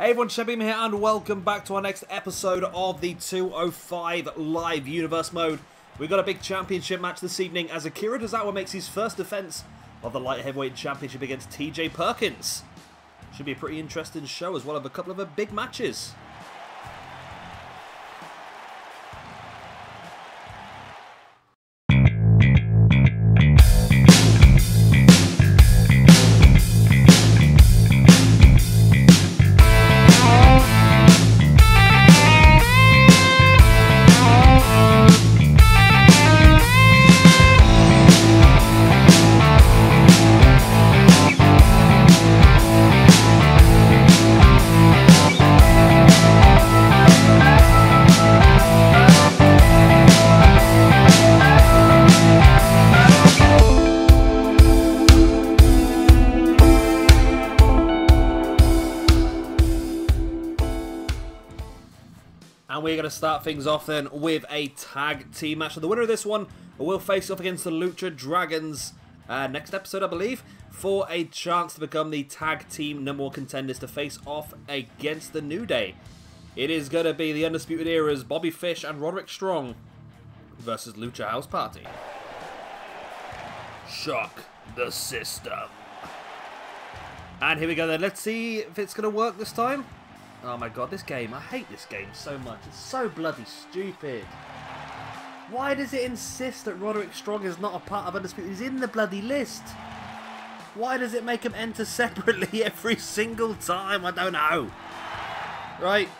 Hey everyone, Shabim here and welcome back to our next episode of the 205 Live Universe mode. We've got a big championship match this evening as Akira Tozawa makes his first defense of the light heavyweight championship against TJ Perkins. Should be a pretty interesting show as well of a couple of big matches. And we're going to start things off then with a tag team match. So the winner of this one will face off against the Lucha Dragons next episode, I believe, for a chance to become the tag team #1 contenders to face off against the New Day. It is going to be the Undisputed Era's Bobby Fish and Roderick Strong versus Lucha House Party. Shock the system. And here we go then. Let's see if it's going to work this time. Oh my god, this game. I hate this game so much. It's so bloody stupid. Why does it insist that Roderick Strong is not a part of Undisputed? He's in the bloody list. Why does it make him enter separately every single time? I don't know. Right.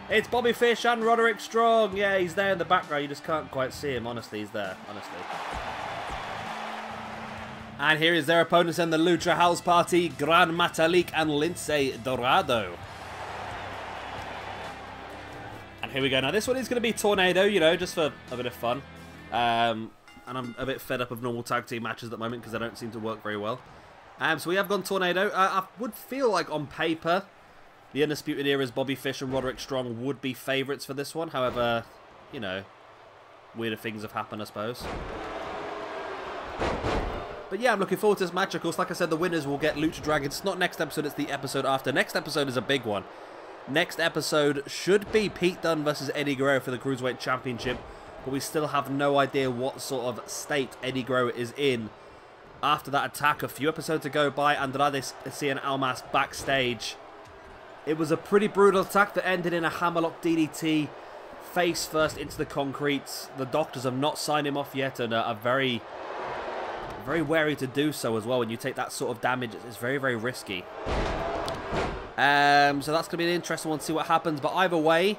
It's Bobby Fish and Roderick Strong. Yeah, he's there in the background. You just can't quite see him. Honestly, he's there. Honestly. And here is their opponents in the Lucha House Party, Gran Metalik and Lince Dorado. And here we go. Now, this one is going to be Tornado, you know, just for a bit of fun. And I'm a bit fed up of normal tag team matches at the moment because they don't seem to work very well. So we have gone Tornado. I would feel like on paper, the Undisputed Era's Bobby Fish and Roderick Strong would be favourites for this one. However, you know, weirder things have happened, I suppose. But yeah, I'm looking forward to this match. Of course, like I said, the winners will get Lucha Dragons. It's not next episode, it's the episode after. Next episode is a big one. Next episode should be Pete Dunne versus Eddie Guerrero for the Cruiserweight Championship, but we still have no idea what sort of state Eddie Guerrero is in after that attack a few episodes ago by Andrade Cien Almas backstage. It was a pretty brutal attack that ended in a hammerlock DDT, face first into the concrete. The doctors have not signed him off yet and are very wary to do so as well. When you take that sort of damage, it's very, very risky. So that's going to be an interesting one to see what happens. But either way,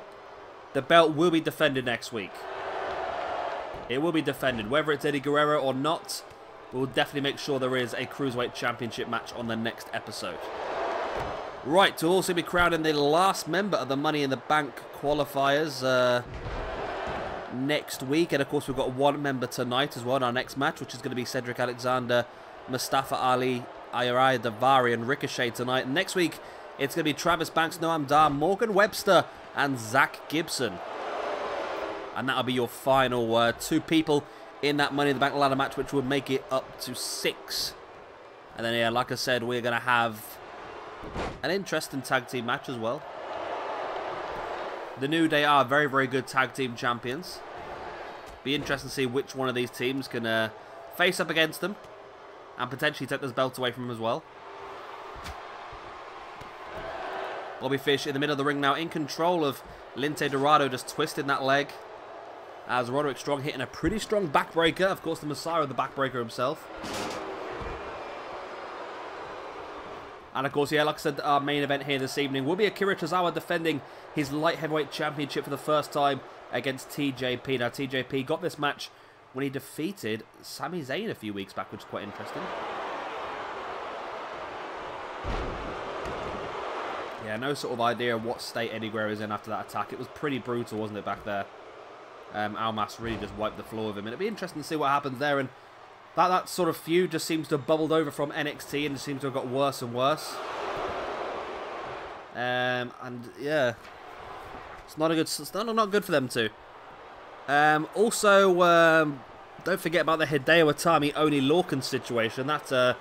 the belt will be defended next week. It will be defended. Whether it's Eddie Guerrero or not, we'll definitely make sure there is a Cruiserweight Championship match on the next episode. Right, we'll also be crowning the last member of the Money in the Bank qualifiers next week. And of course, we've got one member tonight as well in our next match, which is going to be Cedric Alexander, Mustafa Ali, Ariya, Daivari, and Ricochet tonight. And next week, it's going to be Travis Banks, Noam Dar, Morgan Webster, and Zach Gibson. And that'll be your final two people in that Money in the Bank ladder match, which would make it up to 6. And then, yeah, like I said, we're going to have an interesting tag team match as well. The New Day are very, very good tag team champions. Be interesting to see which one of these teams can face up against them and potentially take this belt away from them as well. Bobby Fish in the middle of the ring now, in control of Lince Dorado, just twisting that leg. As Roderick Strong hitting a pretty strong backbreaker. Of course, the messiah of the backbreaker himself. And of course, yeah, like I said, our main event here this evening will be Akira Tozawa defending his light heavyweight championship for the first time against TJP. Now, TJP got this match when he defeated Sami Zayn a few weeks back, which is quite interesting. Yeah, no sort of idea what state Eddie Guerrero is in after that attack. It was pretty brutal, wasn't it, back there? Almas really just wiped the floor with him. And it'd be interesting to see what happens there. And that sort of feud just seems to have bubbled over from NXT and just seems to have got worse and worse. And yeah, it's not a good. It's not good for them too. Also, don't forget about the Hideo Itami Oni Lorcan situation. That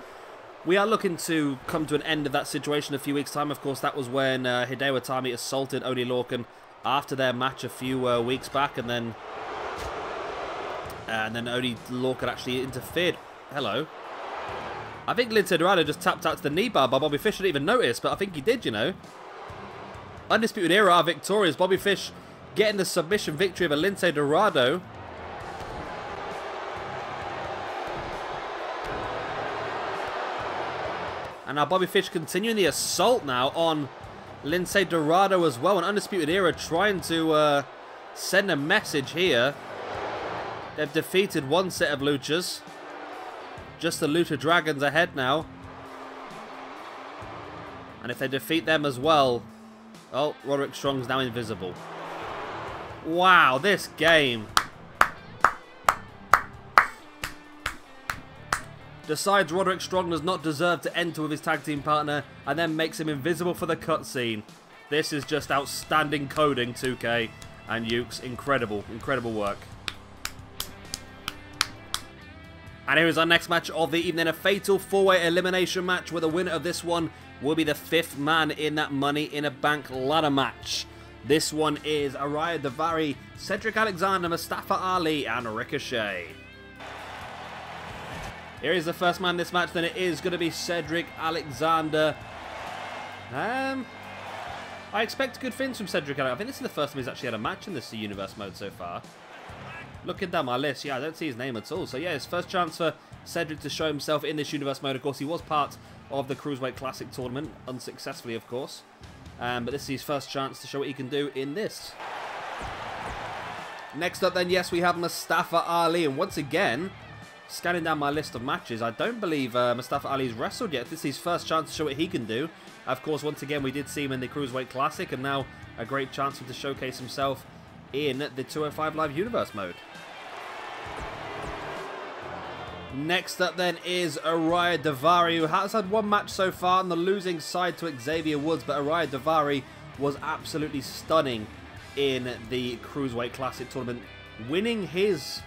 We are looking to come to an end of that situation in a few weeks' time. Of course, that was when Hideo Itami assaulted Oni Lorcan after their match a few weeks back, and then Oni Lorcan actually interfered. Hello. I think Lince Dorado just tapped out to the knee bar by Bobby Fish. I didn't even notice, but I think he did, you know. Undisputed Era are victorious. Bobby Fish getting the submission victory over Lince Dorado. And now Bobby Fish continuing the assault now on Lince Dorado as well. And Undisputed Era trying to send a message here. They've defeated one set of Luchas. Just the Lucha Dragons ahead now. And if they defeat them as well... Oh, Roderick Strong's now invisible. Wow, this game. Decides Roderick Strong does not deserve to enter with his tag team partner and then makes him invisible for the cutscene. This is just outstanding coding, 2K and Ukes. Incredible, incredible work. And here is our next match of the evening, a fatal 4-way elimination match where the winner of this one will be the 5th man in that Money in a Bank ladder match. This one is Ariya Daivari, Cedric Alexander, Mustafa Ali, and Ricochet. Here is the first man in this match, then it is going to be Cedric Alexander. I expect good things from Cedric Alexander. I think this is the first time he's actually had a match in this Universe mode so far. Looking down my list, yeah, I don't see his name at all. So yeah, his first chance for Cedric to show himself in this Universe mode. Of course, he was part of the Cruiserweight Classic tournament, unsuccessfully, of course. But this is his first chance to show what he can do in this. Next up then, yes, we have Mustafa Ali. And once again, scanning down my list of matches, I don't believe Mustafa Ali's wrestled yet. This is his first chance to show what he can do. Of course, once again, we did see him in the Cruiserweight Classic, and now a great chance for him to showcase himself in the 205 Live Universe mode. Next up then is Ariya Daivari, who has had one match so far on the losing side to Xavier Woods, but Ariya Daivari was absolutely stunning in the Cruiserweight Classic tournament, winning his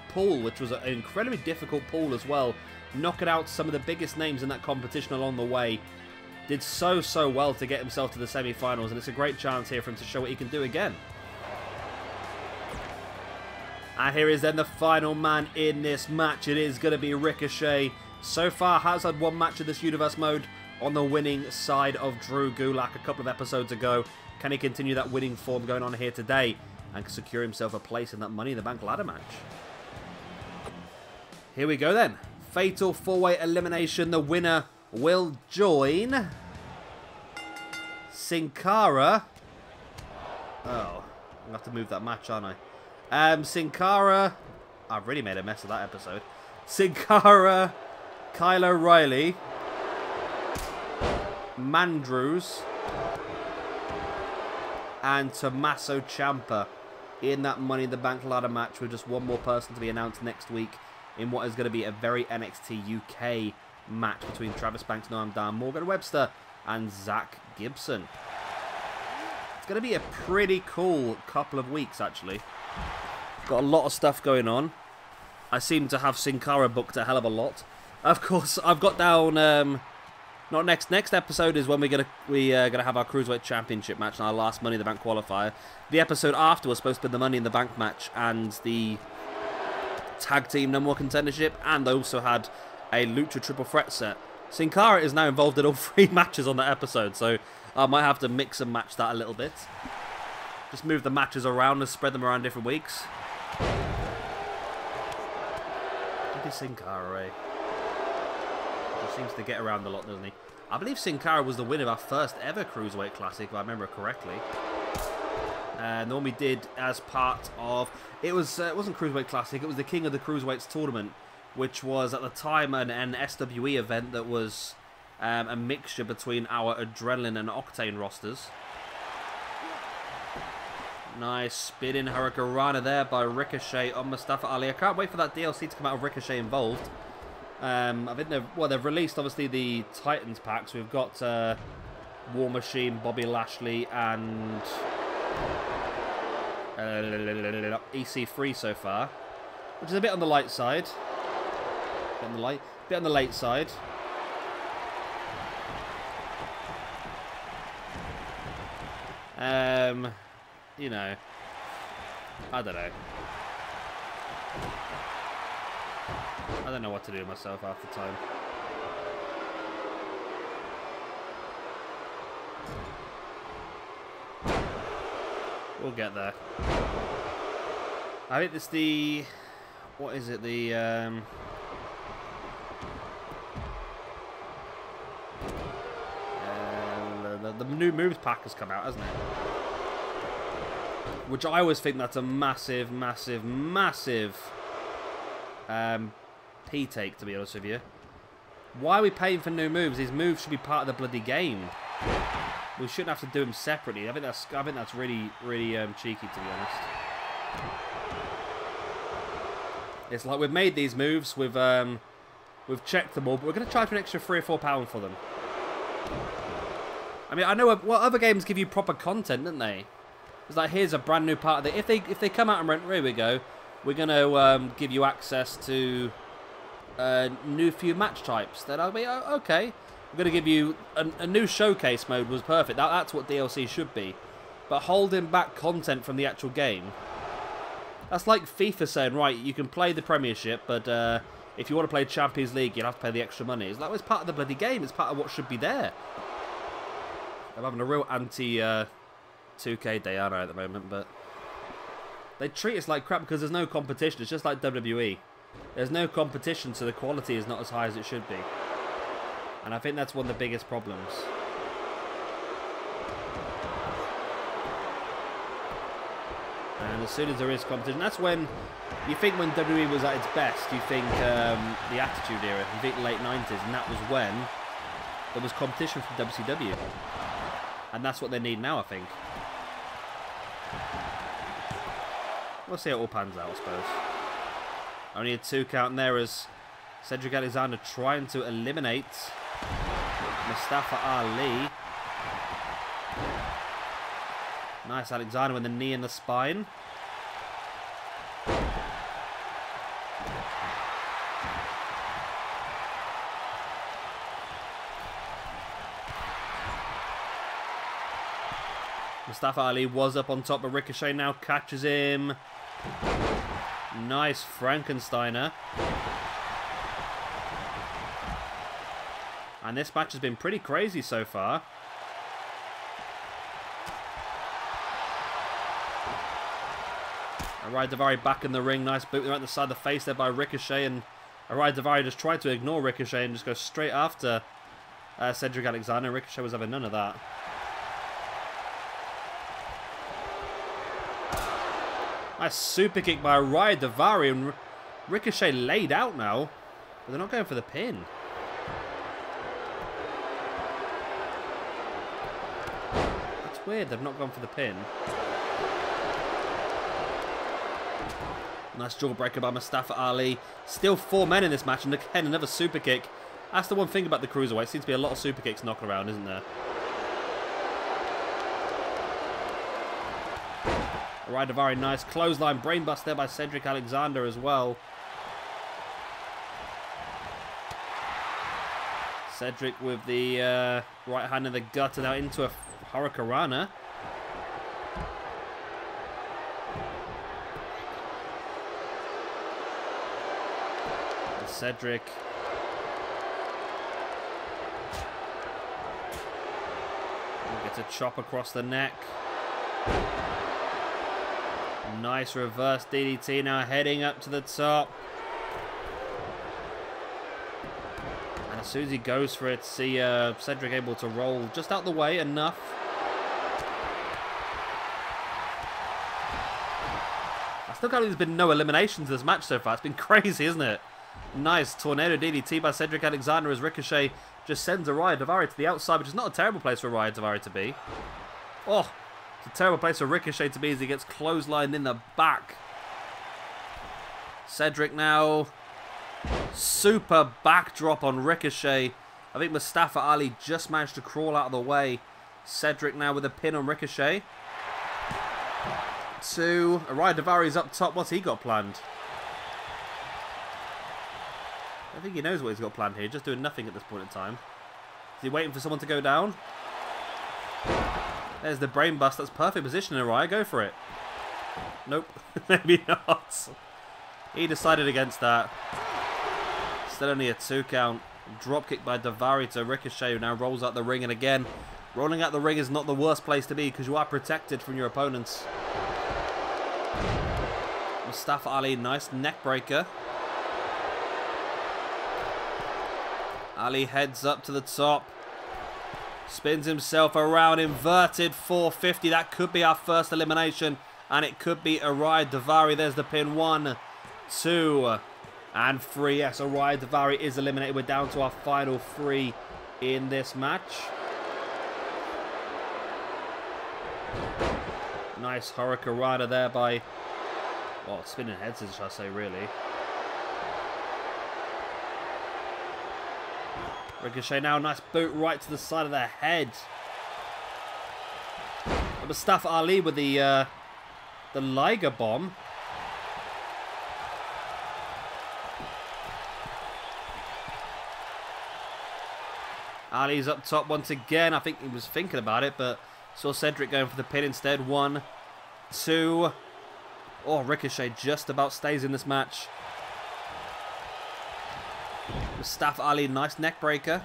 pool, which was an incredibly difficult pool as well, knocking out some of the biggest names in that competition along the way. Did so well to get himself to the semi-finals, and it's a great chance here for him to show what he can do again. And here is then the final man in this match. It is going to be Ricochet. So far has had one match in this Universe mode on the winning side of Drew Gulak a couple of episodes ago. Can he continue that winning form going on here today and secure himself a place in that Money in the Bank ladder match? Here we go then. Fatal 4-way elimination. The winner will join Sin Cara. Oh, I'm going to have to move that match, aren't I? Sin Cara, I've really made a mess of that episode. Sin Cara, Kyle O'Reilly, Mandrews, and Tommaso Ciampa in that Money in the Bank ladder match, with just one more person to be announced next week in what is going to be a very NXT UK match between Travis Banks, Noam Dar, Morgan Webster, and Zach Gibson. It's going to be a pretty cool couple of weeks, actually. Got a lot of stuff going on. I seem to have Sin Cara booked a hell of a lot. Of course, I've got down. Not next episode is when we're gonna have our Cruiserweight Championship match and our last Money in the Bank qualifier. The episode after was supposed to be the Money in the Bank match and the Tag Team No More Contendership, and they also had a Lucha Triple Threat set. Sin Cara is now involved in all 3 matches on that episode, so I might have to mix and match that a little bit. Just move the matches around and spread them around different weeks. Look at Sin Cara, eh? He seems to get around a lot, doesn't he? I believe Sin Cara was the winner of our first ever Cruiserweight Classic, if I remember correctly. Normally did as part of... it wasn't Cruiserweight Classic, it was the King of the Cruiserweights tournament, which was at the time an SWE event that was a mixture between our Adrenaline and Octane rosters. Nice spinning Hurricanrana there by Ricochet on Mustafa Ali. I can't wait for that DLC to come out of Ricochet involved. I think they've released obviously the Titans packs. We've got War Machine, Bobby Lashley, and EC3 so far, which is a bit on the light side. Bit on the late side. You know, I don't know. I don't know what to do with myself half the time. We'll get there. I think it's the... What is it? The new moves pack has come out, hasn't it? Which I always think that's a massive, massive, massive P-take, to be honest with you. Why are we paying for new moves? These moves should be part of the bloody game. We shouldn't have to do them separately. I think that's really, really cheeky, to be honest. It's like we've made these moves, we've checked them all, but we're going to charge an extra £3 or £4 for them. I mean, I know well, other games give you proper content, don't they? It's like, here's a brand new part of it. If they come out and rent, here we go, we're going to give you access to new few match types. Then I'll be, oh, okay. We're going to give you a new showcase mode was perfect. That's what DLC should be. But holding back content from the actual game. That's like FIFA saying, right, you can play the Premiership, but if you want to play Champions League, you'll have to pay the extra money. It's like, well, it's part of the bloody game. It's part of what should be there. I'm having a real anti-2K day, aren't I, at the moment, but they treat us like crap because there's no competition. It's just like WWE. There's no competition, so the quality is not as high as it should be. And I think that's one of the biggest problems. And as soon as there is competition, that's when you think when WWE was at its best, you think the Attitude Era, you think late 90s, and that was when there was competition from WCW. And that's what they need now, I think. We'll see how it all pans out, I suppose. Only a 2 count there as Cedric Alexander trying to eliminate Mustafa Ali. Nice Alexander with the knee in the spine. Mustafa Ali was up on top, but Ricochet now catches him. Nice Frankensteiner. And this match has been pretty crazy so far. Ariya Daivari back in the ring. Nice boot right at the side of the face there by Ricochet. And Ariya Daivari just tried to ignore Ricochet and just go straight after Cedric Alexander. Ricochet was having none of that. Nice super kick by Ariya Daivari. And Ricochet laid out now. But they're not going for the pin. That's weird. They've not gone for the pin. Nice jawbreaker by Mustafa Ali. Still 4 men in this match, and again another super kick. That's the one thing about the Cruiserweight. Seems to be a lot of super kicks knocking around, isn't there? Ariya Daivari, nice clothesline brainbust there by Cedric Alexander as well. Cedric with the right hand in the gut and now into a Hurricanrana. Cedric. Gets a chop across the neck. Nice reverse DDT now heading up to the top. And as soon as he goes for it, see Cedric able to roll just out the way enough. I still can't believe there's been no eliminations in this match so far. It's been crazy, isn't it? Nice Tornado DDT by Cedric Alexander as Ricochet just sends Ariya Daivari to the outside, which is not a terrible place for Ariya Daivari to be. Oh, it's a terrible place for Ricochet to be as he gets clotheslined in the back. Cedric now. Super backdrop on Ricochet. I think Mustafa Ali just managed to crawl out of the way. Cedric now with a pin on Ricochet. 2. Ariya Daivari's up top. What's he got planned? I think he knows what he's got planned here. Just doing nothing at this point in time. Is he waiting for someone to go down? There's the brain bust. That's perfect position, Ariya. Go for it. Nope. Maybe not. He decided against that. Still only a 2 count. Dropkick by Daivari to Ricochet, who now rolls out the ring. And again, rolling out the ring is not the worst place to be because you are protected from your opponents. Mustafa Ali, nice neck breaker. Ali heads up to the top. Spins himself around, inverted 450. That could be our first elimination. And it could be Ariya Daivari. There's the pin. 1, 2, and 3. Yes, Ariya Daivari is eliminated. We're down to our final 3 in this match. Nice Hurricanrana there by... well, spinning heads, should I say, really. Ricochet now, nice boot right to the side of the head. Mustafa Ali with the Liger bomb. Ali's up top once again. I think he was thinking about it, but saw Cedric going for the pin instead. 1, 2. Oh, Ricochet just about stays in this match. Mustafa Ali, nice neck breaker.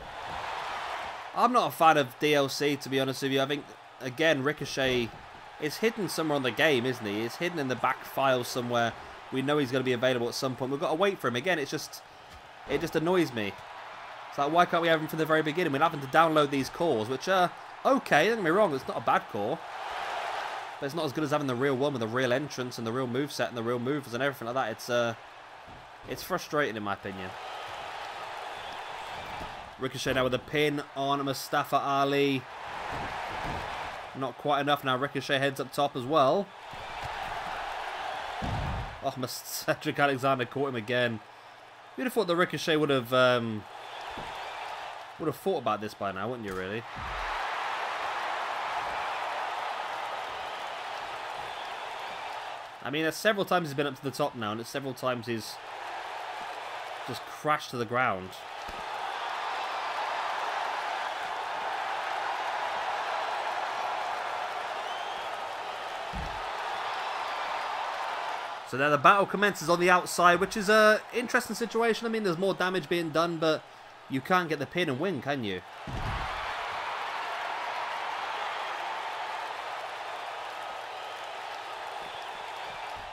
I'm not a fan of DLC, to be honest with you. I think, again, Ricochet is hidden somewhere on the game, isn't he? He's hidden in the back files somewhere. We know he's going to be available at some point. We've got to wait for him. Again, it just annoys me. It's like, why can't we have him from the very beginning? We're having to download these cores, which are okay, don't get me wrong, it's not a bad core. But it's not as good as having the real one with the real entrance and the real moveset and the real moves and everything like that. It's frustrating in my opinion. Ricochet now with a pin on Mustafa Ali. Not quite enough now. Ricochet heads up top as well. Oh, Cedric Alexander caught him again. You'd have thought the Ricochet would have thought about this by now, wouldn't you, really? I mean, there's several times he's been up to the top now, and there's several times he's just crashed to the ground. So now the battle commences on the outside, which is an interesting situation. I mean, there's more damage being done, but you can't get the pin and win, can you?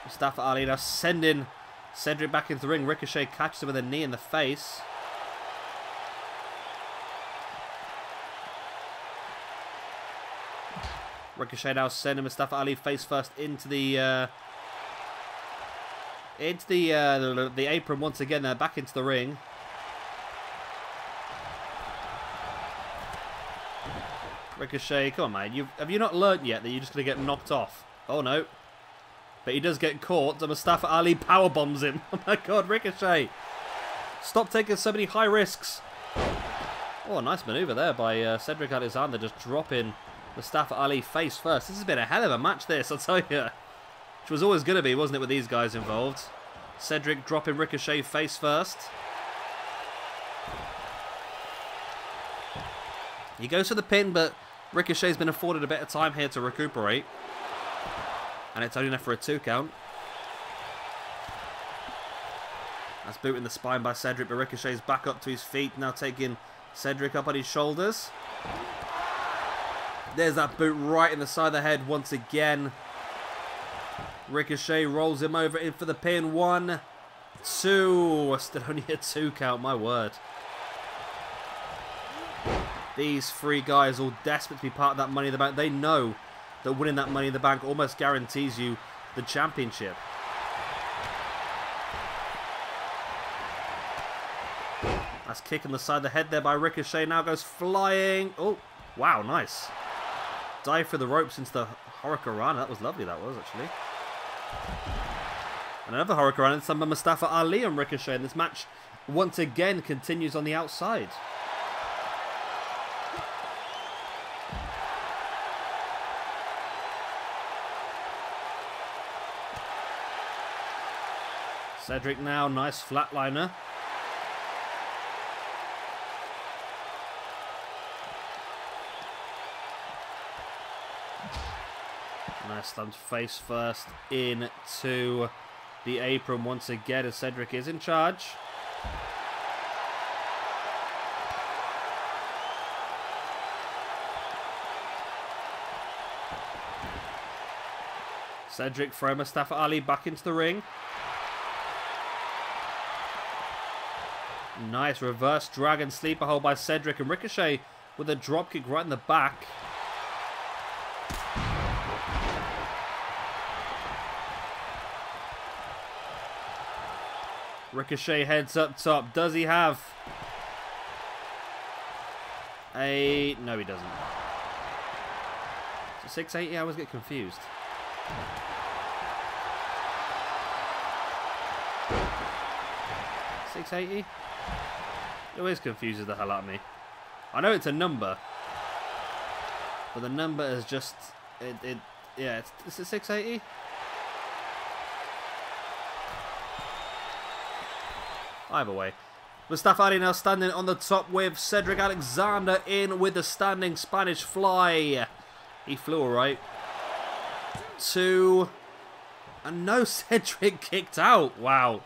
Mustafa Ali now sending Cedric back into the ring. Ricochet catches him with a knee in the face. Ricochet now sending Mustafa Ali face first into the apron once again. They're back into the ring. Ricochet, come on, man. Have you not learnt yet that you're just going to get knocked off? Oh, no. But he does get caught. So Mustafa Ali powerbombs him. Oh, my God, Ricochet. Stop taking so many high risks. Oh, nice maneuver there by Cedric Alexander, just dropping Mustafa Ali face first. This has been a hell of a match, this, I'll tell you. Which was always going to be, wasn't it, with these guys involved. Cedric dropping Ricochet face first. He goes for the pin, but Ricochet's been afforded a bit of time here to recuperate. And it's only enough for a 2 count. That's boot in the spine by Cedric, but Ricochet's back up to his feet, now taking Cedric up on his shoulders. There's that boot right in the side of the head once again. Ricochet rolls him over in for the pin. 1, 2. Still only a 2 count, my word. These 3 guys all desperate to be part of that Money in the Bank. They know that winning that Money in the Bank almost guarantees you the championship. That's kick on the side of the head there by Ricochet. Now goes flying. Oh, wow, nice. Dive through the ropes into the Hurricanrana. That was lovely, that was, actually. And another Hurricanrana, this time by Mustafa Ali and Ricochet. And this match, once again, continues on the outside. Cedric now, nice flatliner. Nice slams face first into the apron once again as Cedric is in charge. Cedric throws Mustafa Ali back into the ring. Nice reverse dragon sleeper hold by Cedric, and Ricochet with a dropkick right in the back. Ricochet heads up top. Does he have a... No, he doesn't. So 680, I always get confused. $680? It always confuses the hell out of me. I know it's a number, but the number is just... Yeah, it's a 680? Either way. Mustafa Ali now standing on the top with Cedric Alexander in with the standing Spanish fly. He flew alright. 2. And no, Cedric kicked out. Wow.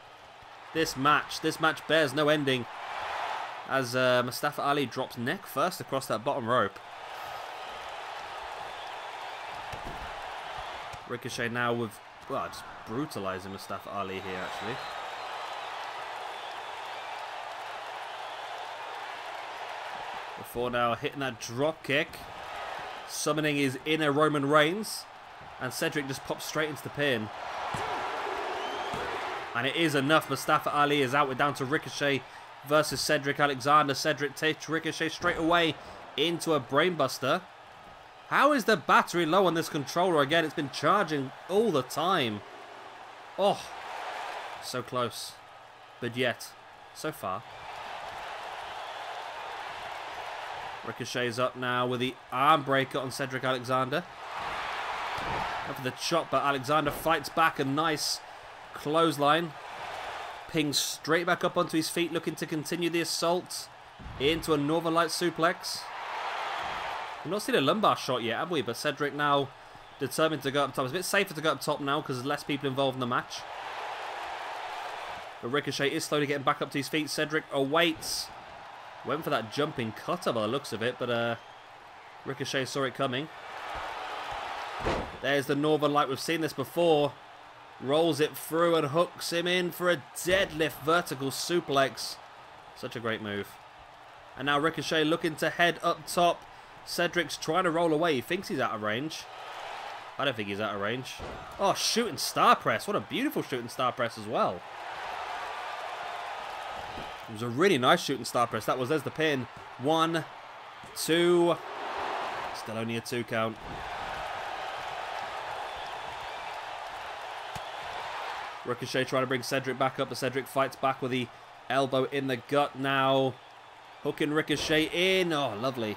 This match bears no ending. As Mustafa Ali drops neck first across that bottom rope. Ricochet now with... Well, just brutalizing Mustafa Ali here, actually. Before now hitting that drop kick, summoning his inner Roman Reigns, and Cedric just pops straight into the pin. And it is enough. Mustafa Ali is out. We're down to Ricochet versus Cedric Alexander. Cedric takes Ricochet straight away into a brainbuster. How is the battery low on this controller again? It's been charging all the time. Oh, so close, but yet so far. Ricochet's up now with the arm breaker on Cedric Alexander. Up for the chop, but Alexander fights back. A nice clothesline. Pings straight back up onto his feet, looking to continue the assault into a Northern Light suplex. We've not seen a lumbar shot yet, have we? But Cedric now determined to go up top. It's a bit safer to go up top now because there's less people involved in the match. But Ricochet is slowly getting back up to his feet. Cedric awaits. Went for that jumping cutter by the looks of it, but Ricochet saw it coming. There's the Northern Light. We've seen this before. Rolls it through and hooks him in for a deadlift vertical suplex. Such a great move. And now Ricochet looking to head up top. Cedric's trying to roll away. He thinks he's out of range. I don't think he's out of range. Oh, shooting star press. What a beautiful shooting star press as well. It was a really nice shooting star press. That was, there's the pin. 1, 2. Still only a 2 count. Ricochet trying to bring Cedric back up, but Cedric fights back with the elbow in the gut now. Hooking Ricochet in. Oh, lovely.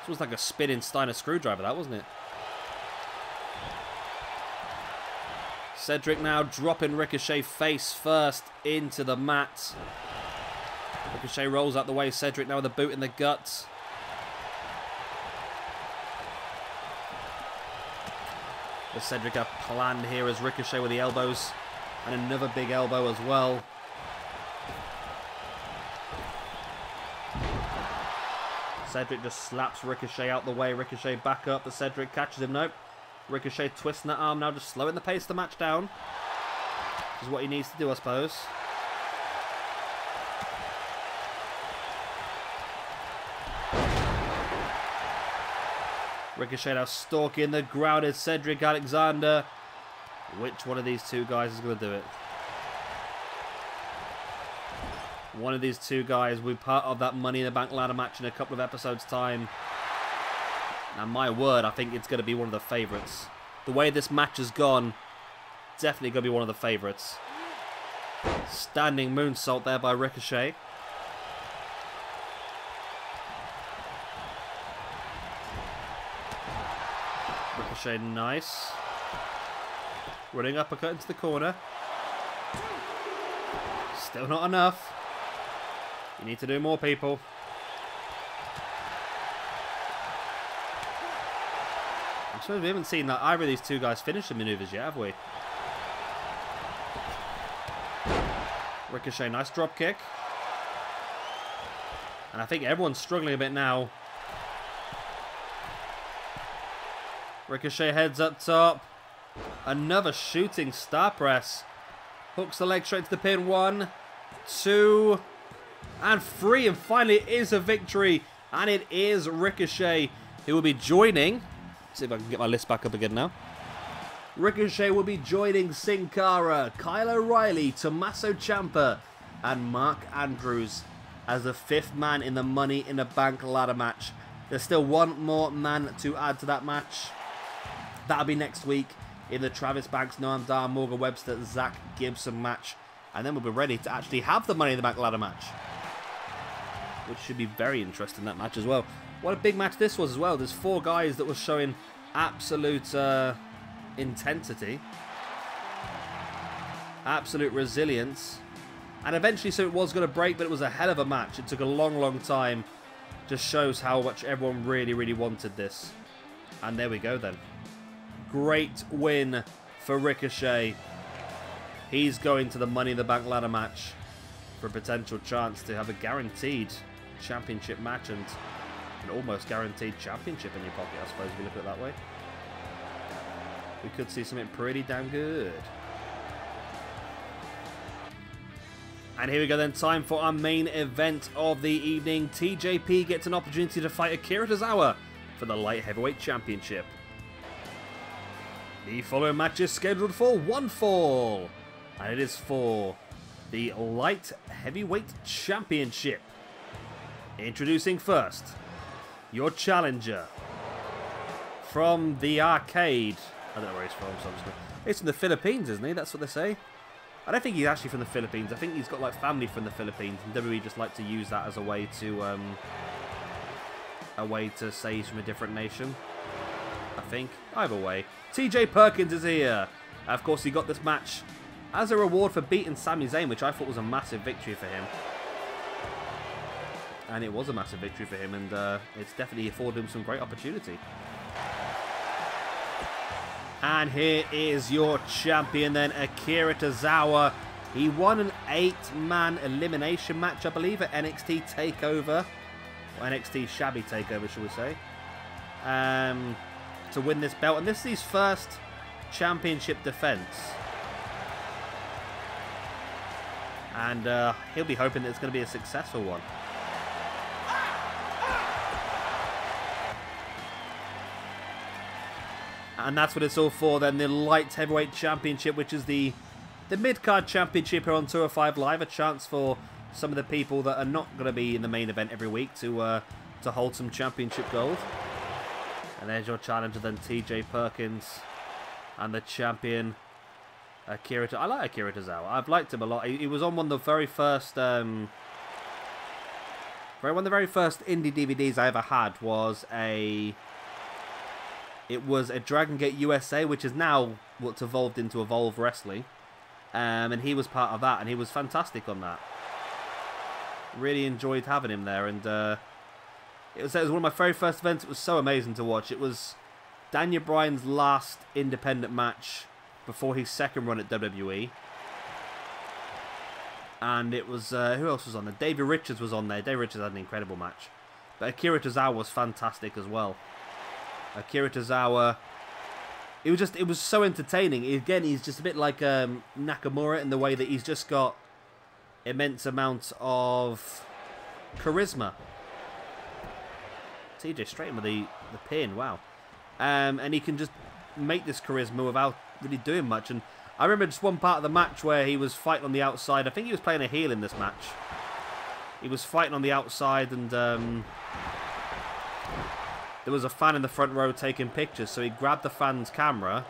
This was like a spinning Steiner screwdriver, that, wasn't it? Cedric now dropping Ricochet face first into the mat. Ricochet rolls out the way. Cedric now with a boot in the gut. The Cedric have planned here as Ricochet with the elbows. And another big elbow as well. Cedric just slaps Ricochet out the way. Ricochet back up, but Cedric catches him. Nope. Ricochet twisting that arm now, just slowing the pace of the match down. Which is what he needs to do, I suppose. Ricochet now stalking the grounded Cedric Alexander. Which one of these two guys is going to do it? One of these two guys will be part of that Money in the Bank ladder match in a couple of episodes' time. Now, my word, I think it's going to be one of the favourites. The way this match has gone, definitely going to be one of the favourites. Standing moonsault there by Ricochet. Ricochet, nice. Running uppercut into the corner. Still not enough. You need to do more, people. I suppose we haven't seen that either of these two guys finish the maneuvers yet, have we? Ricochet, nice drop kick. And I think everyone's struggling a bit now. Ricochet heads up top. Another shooting star press. Hooks the leg straight to the pin. 1, 2, and 3. And finally it is a victory. And it is Ricochet who will be joining. Let's see if I can get my list back up again now. Ricochet will be joining Sin Cara, Kyle O'Reilly, Tommaso Ciampa, and Mark Andrews as the 5th man in the Money in the Bank ladder match. There's still one more man to add to that match. That'll be next week in the Travis Banks, Noam Dar, Morgan Webster, Zach Gibson match. And then we'll be ready to actually have the Money in the Bank ladder match, which should be very interesting, that match as well. What a big match this was as well. There's 4 guys that were showing absolute intensity, absolute resilience, and eventually so it was going to break, but it was a hell of a match. It took a long time. Just shows how much everyone really wanted this. And there we go then. Great win for Ricochet. He's going to the Money in the Bank ladder match for a potential chance to have a guaranteed championship match and an almost guaranteed championship in your pocket, I suppose, if you look at it that way. We could see something pretty damn good. And here we go then, time for our main event of the evening. TJP gets an opportunity to fight Akira Tozawa for the Light Heavyweight Championship. The following match is scheduled for one fall, and it is for the Light Heavyweight Championship. Introducing first, your challenger from the arcade. I don't know where he's from, so I'm just gonna... He's from the Philippines, isn't he? That's what they say. I don't think he's actually from the Philippines. I think he's got like family from the Philippines, and WWE just like to use that as a way to say he's from a different nation, I think. Either way, TJ Perkins is here. Of course, he got this match as a reward for beating Sami Zayn, which I thought was a massive victory for him. And it was a massive victory for him, and it's definitely afforded him some great opportunity. And here is your champion then, Akira Tozawa. He won an 8-man elimination match, I believe, at NXT TakeOver. Or NXT Shabby TakeOver, shall we say. To win this belt. And this is his first championship defense. And he'll be hoping that it's going to be a successful one. And that's what it's all for then, the Light Heavyweight Championship, which is the mid-card championship here on 205 Live. A chance for some of the people that are not going to be in the main event every week to hold some championship gold. And there's your challenger then, TJ Perkins. And the champion, Akira Tozawa. I like Akira Tozawa. I've liked him a lot. He was on one of the very first... one of the very first indie DVDs I ever had was a... It was a Dragon Gate USA, which is now what's evolved into Evolve Wrestling. And he was part of that, and he was fantastic on that. Really enjoyed having him there, and it was one of my very first events. It was so amazing to watch. It was Daniel Bryan's last independent match before his second run at WWE. And it was, who else was on there? Davey Richards was on there. Davey Richards had an incredible match. But Akira Tozawa was fantastic as well. Akira Tozawa, it was so entertaining. Again, he's just a bit like Nakamura in the way that he's just got immense amounts of charisma. TJ straight in with the pin, wow. And he can just make this charisma without really doing much. And I remember just one part of the match where he was fighting on the outside. I think he was playing a heel in this match. He was fighting on the outside, and there was a fan in the front row taking pictures, so he grabbed the fan's camera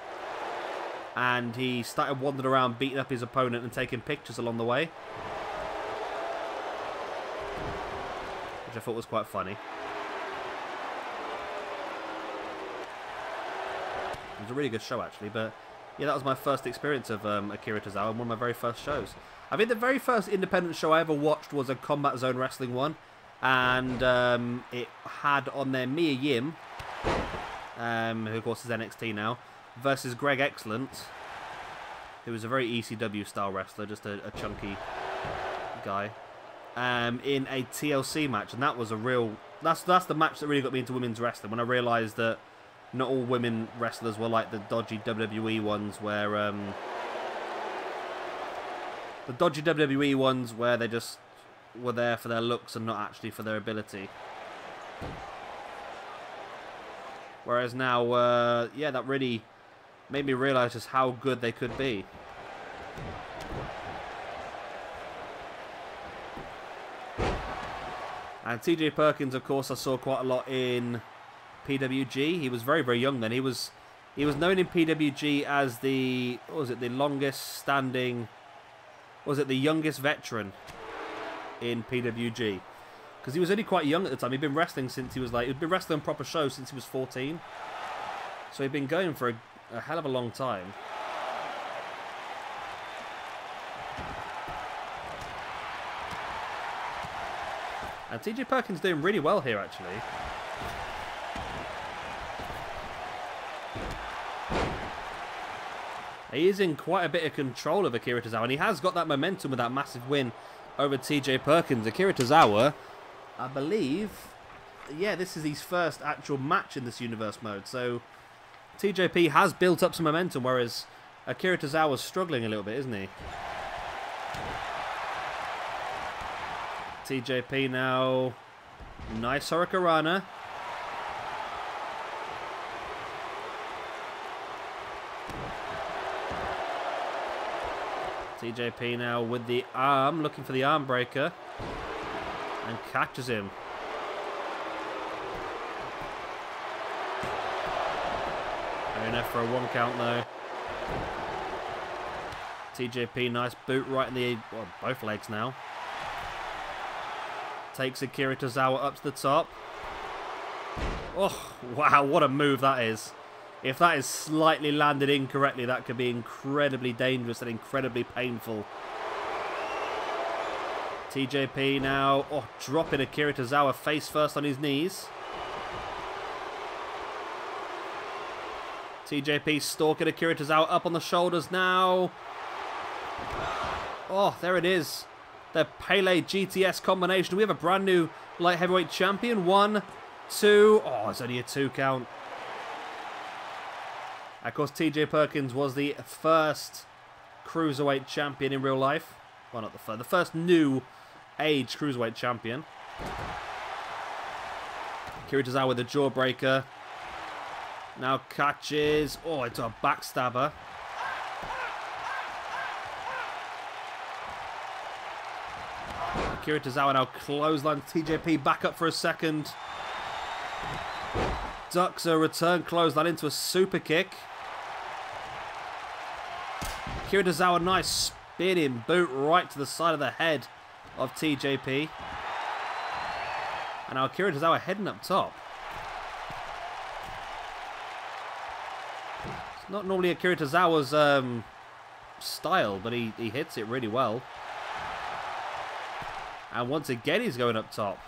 and he started wandering around beating up his opponent and taking pictures along the way, which I thought was quite funny. It was a really good show actually, but yeah, that was my first experience of Akira Tozawa, one of my very first shows. I think the very first independent show I ever watched was a Combat Zone Wrestling one. And it had on there Mia Yim who of course is NXT now, versus Greg Excellent, who is a very ECW style wrestler, just a chunky guy, in a TLC match, and that was a real. That's the match that really got me into women's wrestling, when I realised that not all women wrestlers were like the dodgy WWE ones, where they just were there for their looks and not actually for their ability. Whereas now, yeah, that really made me realise just how good they could be. And TJ Perkins, of course, I saw quite a lot in PWG. He was very, very young then. He was known in PWG as the, what was it, the longest standing, was it the youngest veteran in PWG? Because he was only quite young at the time. He'd been wrestling since he was like, he'd been wrestling proper shows since he was 14. So he'd been going for a hell of a long time. And TJ Perkins doing really well here, actually. He is in quite a bit of control of Akira Tozawa, and he has got that momentum with that massive win over TJ Perkins. Akira Tozawa, I believe, yeah, this is his first actual match in this universe mode. So TJP has built up some momentum, whereas Akira Tozawa's struggling a little bit, isn't he? TJP now, nice Hurricanrana. TJP now with the arm, looking for the arm breaker, and catches him. Very enough for a 1 count though. TJP, nice boot right in the, well, both legs now. Takes Akira Tozawa up to the top. Oh, wow, what a move that is. If that is slightly landed incorrectly, that could be incredibly dangerous and incredibly painful. TJP now, oh, dropping Akira Tozawa face first on his knees. TJP stalking Akira Tozawa up on the shoulders now. Oh, there it is. The Pele GTS combination. We have a brand new light heavyweight champion. 1, 2. Oh, it's only a 2 count. Of course, TJ Perkins was the first cruiserweight champion in real life. Well, not the first. The first new age cruiserweight champion. Akira Tozawa with the jawbreaker. Now catches. Oh, it's a backstabber. Akira Tozawa now clotheslines TJP back up for a second. Ducks a return clothesline into a super kick. Akira Tozawa, nice spinning boot right to the side of the head of TJP. And now Akira Tozawa heading up top. It's not normally Akira Tozawa's style, but he hits it really well. And once again, he's going up top.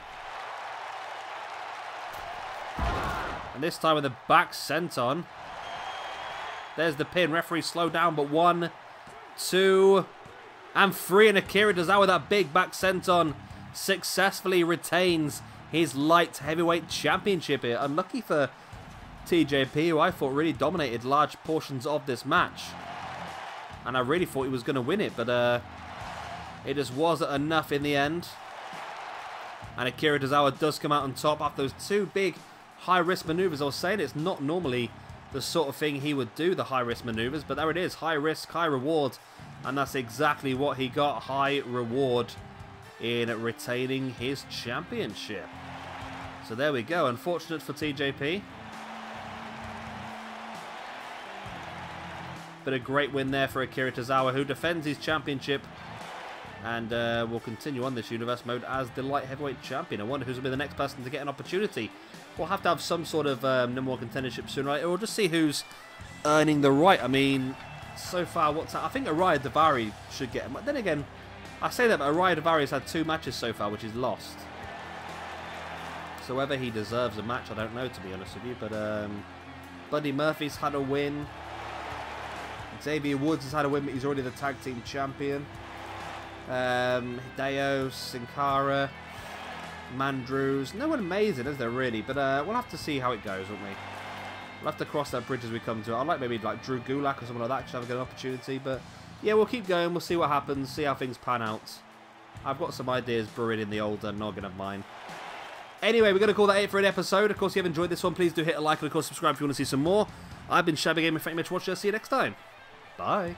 And this time with the back senton. There's the pin. Referee slow down, but 1, 2, and 3. And Akira Tozawa with that big back senton successfully retains his light heavyweight championship here. Unlucky for TJP, who I thought really dominated large portions of this match. And I really thought he was going to win it, but it just wasn't enough in the end. And Akira Tozawa does come out on top after those 2 big high-risk maneuvers. I was saying it's not normally the sort of thing he would do, the high-risk maneuvers, but there it is. High risk, high reward. And that's exactly what he got. High reward in retaining his championship. So there we go. Unfortunate for TJP. But a great win there for Akira Tozawa, who defends his championship and will continue on this universe mode as the light heavyweight champion. I wonder who's going to be the next person to get an opportunity. We'll have to have some sort of number 1 contendership soon, right? Or we'll just see who's earning the right. I mean, so far, I think Ariya Daivari should get him. But then again, I say that, but Ariya Daivari has had 2 matches so far, which he's lost. So whether he deserves a match, I don't know, to be honest with you. But Buddy Murphy's had a win. Xavier Woods has had a win, but he's already the tag team champion. Hideo, Sin Cara, Mandrews. No one amazing, is there, really? But we'll have to see how it goes, won't we? We'll have to cross that bridge as we come to it. I'd like maybe like Drew Gulak or someone like that to have a good opportunity. But yeah, we'll keep going. We'll see what happens. See how things pan out. I've got some ideas brewing in the old noggin of mine. Anyway, we're going to call that it for an episode. Of course, if you have enjoyed this one, please do hit a like and, of course, subscribe if you want to see some more. I've been Shabby Gamer. Thank you very much for watching. I'll see you next time. Bye.